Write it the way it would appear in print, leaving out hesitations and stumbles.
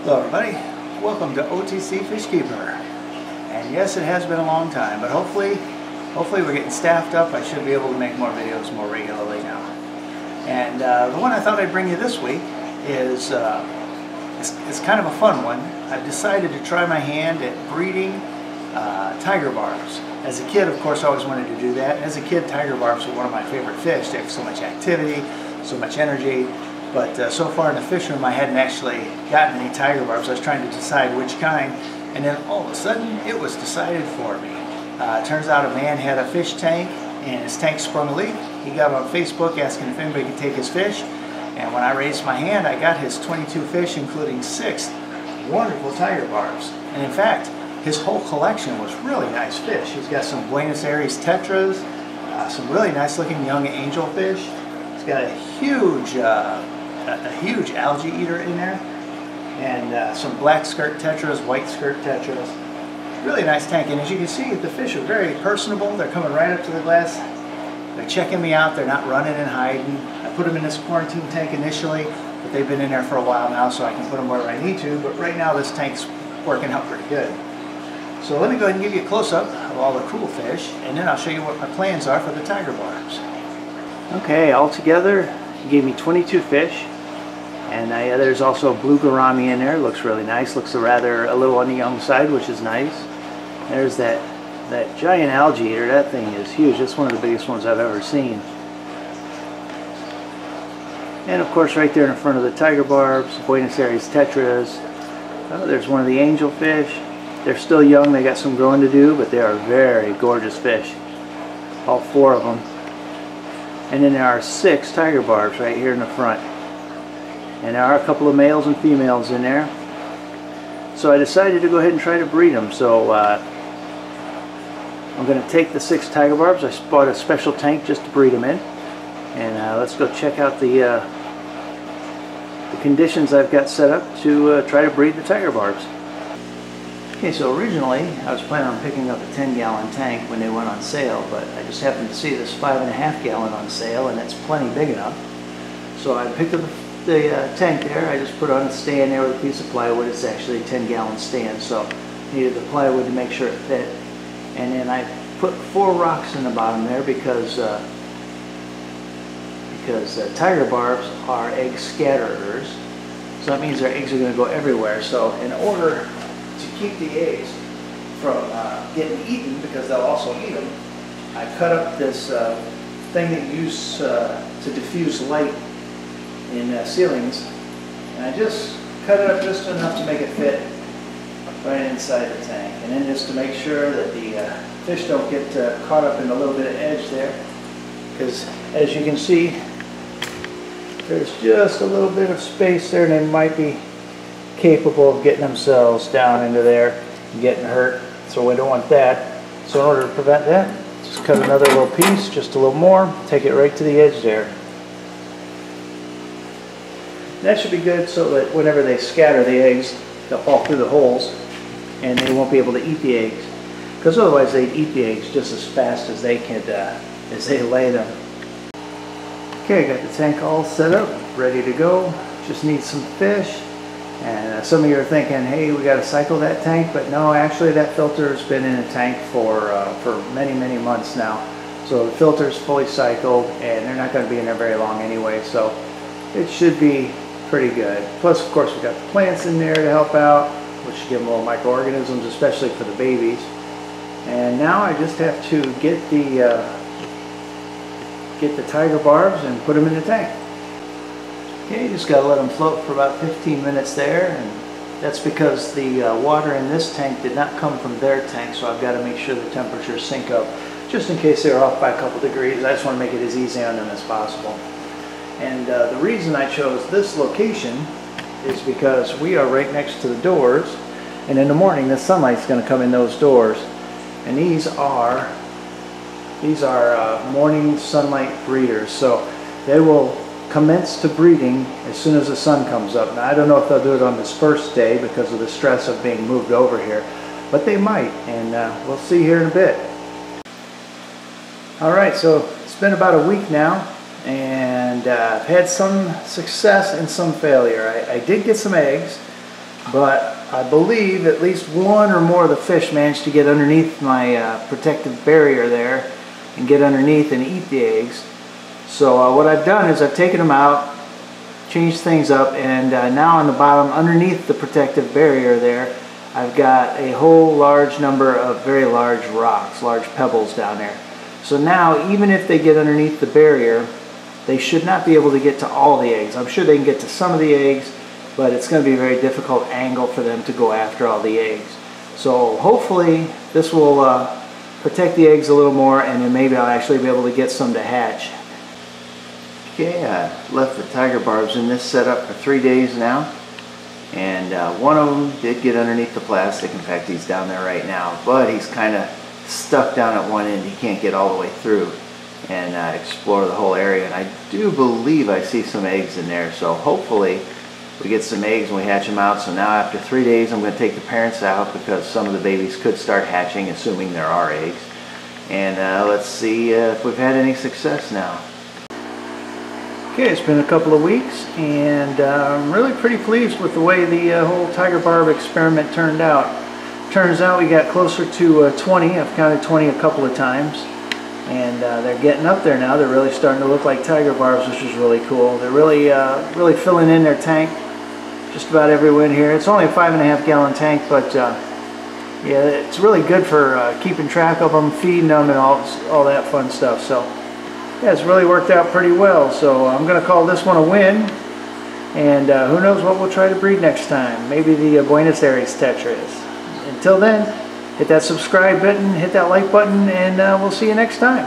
Hello everybody, welcome to OTC Fishkeeper. And yes, it has been a long time, but hopefully we're getting staffed up. I should be able to make more videos more regularly now. And the one I thought I'd bring you this week is it's kind of a fun one. I've decided to try my hand at breeding Tiger Barbs. As a kid, of course, I always wanted to do that. As a kid, Tiger Barbs were one of my favorite fish. They have so much activity, so much energy. But so far in the fish room, I hadn't actually gotten any Tiger Barbs. I was trying to decide which kind, and then all of a sudden, it was decided for me. It turns out a man had a fish tank, and his tank sprung a leak. He got on Facebook asking if anybody could take his fish, and when I raised my hand, I got his 22 fish, including 6 wonderful Tiger Barbs. And in fact, his whole collection was really nice fish. He's got some Buenos Aires tetras, some really nice looking young angelfish. He's got a huge algae eater in there, and some black skirt tetras, white skirt tetras. Really nice tank, and as you can see, the fish are very personable. They're coming right up to the glass. They're checking me out. They're not running and hiding. I put them in this quarantine tank initially, but they've been in there for a while now, so I can put them where I need to. But right now, this tank's working out pretty good. So let me go ahead and give you a close-up of all the cool fish, and then I'll show you what my plans are for the Tiger Barbs. Okay, altogether, he gave me 22 fish. And there's also blue gourami in there. Looks really nice. Looks rather a little on the young side, which is nice. There's that giant algae eater. That thing is huge. That's one of the biggest ones I've ever seen. And of course, right there in front of the Tiger Barbs, Buenos Aires tetras. There's one of the angelfish. They're still young. They got some growing to do, but they are very gorgeous fish. All 4 of them. And then there are 6 Tiger Barbs right here in the front. And there are a couple of males and females in there. So I decided to go ahead and try to breed them. So I'm going to take the 6 Tiger Barbs. I bought a special tank just to breed them in. And let's go check out the conditions I've got set up to try to breed the Tiger Barbs. Okay, so originally I was planning on picking up a 10-gallon tank when they went on sale, but I just happened to see this 5.5-gallon on sale, and it's plenty big enough. So I picked up the tank there. I just put on a stand there with a piece of plywood. It's actually a 10-gallon stand, so I needed the plywood to make sure it fit. And then I put 4 rocks in the bottom there because Tiger Barbs are egg scatterers. So that means their eggs are going to go everywhere. So in order to keep the eggs from getting eaten, because they'll also eat them, I cut up this thing that you use to diffuse light in ceilings, and I just cut it up just enough to make it fit right inside the tank, and then just to make sure that the fish don't get caught up in a little bit of edge there, because as you can see, there's just a little bit of space there, and they might be capable of getting themselves down into there and getting hurt, so we don't want that. So in order to prevent that, just cut another little piece, just a little more, take it right to the edge there. That should be good so that whenever they scatter the eggs, they'll fall through the holes and they won't be able to eat the eggs, because otherwise they'd eat the eggs just as fast as they could as they lay them. Okay, got the tank all set up, ready to go. Just need some fish. And some of you are thinking, hey, we got to cycle that tank, but no, actually that filter has been in a tank for many months now. So the filter's fully cycled, and they're not going to be in there very long anyway, so it should be pretty good. Plus, of course, we've got the plants in there to help out, which should give them little microorganisms, especially for the babies. And now I just have to get the Tiger Barbs and put them in the tank. Okay, just got to let them float for about 15 minutes there, and that's because the water in this tank did not come from their tank, so I've got to make sure the temperatures sync up, just in case they're off by a couple degrees. I just want to make it as easy on them as possible. And the reason I chose this location is because we are right next to the doors, and in the morning the sunlight's going to come in those doors, and these are morning sunlight breeders, so they will commence to breeding as soon as the sun comes up. Now I don't know if they'll do it on this first day because of the stress of being moved over here, but they might, and we'll see here in a bit. Alright, so it's been about a week now, and I've had some success and some failure. I did get some eggs, but I believe at least one or more of the fish managed to get underneath my protective barrier there and get underneath and eat the eggs. So what I've done is I've taken them out, changed things up, and now on the bottom underneath the protective barrier there, I've got a whole large number of very large rocks, large pebbles down there. So now even if they get underneath the barrier, they should not be able to get to all the eggs. I'm sure they can get to some of the eggs, but it's going to be a very difficult angle for them to go after all the eggs. So hopefully this will protect the eggs a little more, and then maybe I'll actually be able to get some to hatch. Okay, I left the Tiger Barbs in this setup for 3 days now, and one of them did get underneath the plastic. In fact, he's down there right now, but he's kind of stuck down at one end. He can't get all the way through and explore the whole area, and I do believe I see some eggs in there, so hopefully we get some eggs and we hatch them out. So now after 3 days I'm going to take the parents out because some of the babies could start hatching, assuming there are eggs, and let's see if we've had any success now. Okay, it's been a couple of weeks, and I'm really pretty pleased with the way the whole Tiger Barb experiment turned out. Turns out we got closer to 20. I've counted 20 a couple of times, and they're getting up there now. They're really starting to look like Tiger Barbs, which is really cool. They're really really filling in their tank just about everywhere in here. It's only a 5.5 gallon tank, but yeah, it's really good for keeping track of them, feeding them, and all that fun stuff. So yeah, it's really worked out pretty well. So I'm going to call this one a win, and who knows what we'll try to breed next time. Maybe the Buenos Aires Tetras. Until then, hit that subscribe button, hit that like button, and we'll see you next time.